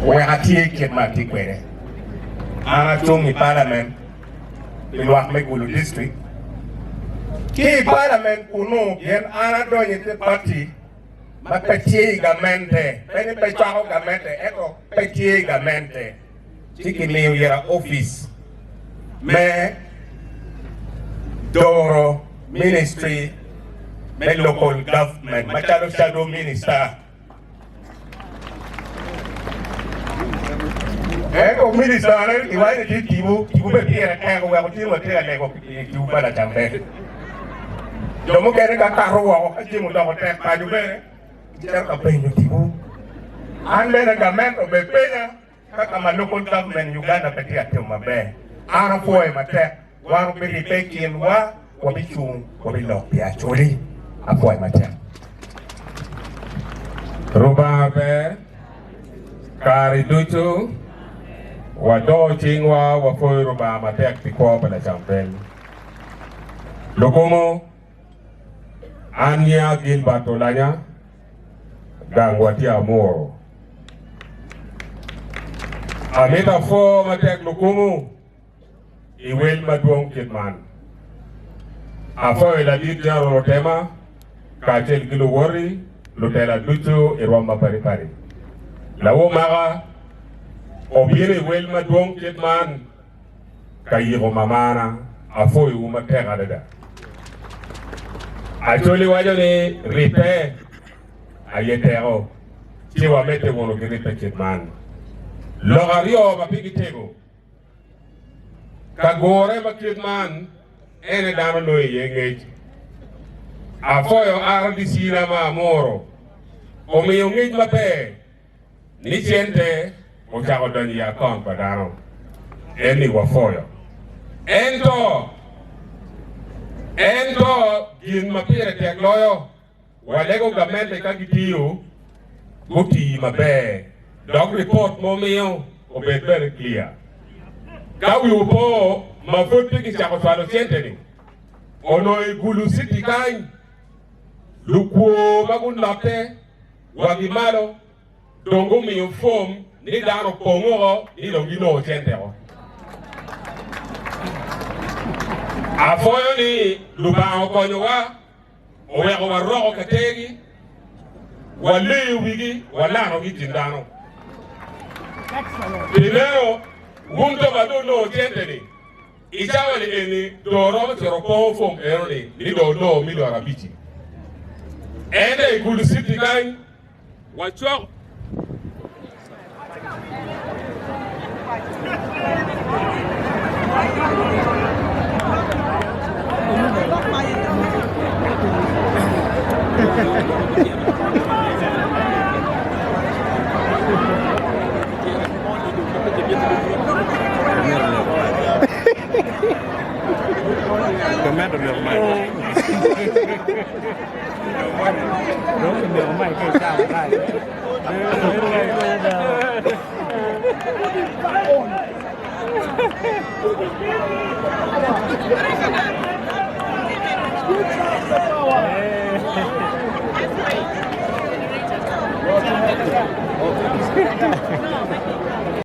Wakatie Kitmati Kwere. Ana Chungi Parliament, in Wakmegulu District. Ki Parliament Kunu, Yen Ana Doyete Party, but Petie Gamente, Penny Pechaho Gamente, Echo, Petie Gamente, Chiki New Year Office, Me Doro Ministry, Me Local Government, Machado Shadow Minister. Eko minister na iwaje tibu be pia eko wa tibu te ale ko tibu bala jambe. Jomo kere ka karuwa ko tibu do ko te pa ju be. Jere ka penyo tibu. Ande na gamen o be penya ka kama local government Uganda peti atema be. Ana foi mate waru be pekin wa bichung ko bi lok pia choli. Apoi mate. Roba be kari duchu wado chingwa wafoi roba matek tiko pala champen. Lokomo Anya Gilbert Olanya gangwati amoro. Ameta fo matek lokomo iwel maduong Kitman. Afo ila lidya rotema kachel gilo wori lutela ducho irwamba pari. Lawo maga obire wel maduong Kitman kayiro mamana afo yu matega dada. Acholi wajo ni ripe ayetero chiwa mete wono giripe Kitman. Logario mapigi tego kagore ma Kitman ene dano no yengej afo yo ardi sira ma moro omiyo ngej mape ni chente Ochako doni ya kon padano. Eni wafoyo. Ento gin mapire tek loyo. Walego gamente kagitiyo. Guti mabe. Dog report momiyo. Obed very clear. Kawi upo mafuti kichako swalo chenteni. Ono igulu city kany. Lukuo magun lapte. Wagimalo. Dongo miyo form. Ni dano pongo ni longino chentero. Afoyo ni lubango konyowa oweko waroko kategi wale wigi walano gitindano. Dinero wunto badono chenteni ichawali eni doro chiroko fom eroni ni dodo milo arabichi. Ende ikulu city gang wachok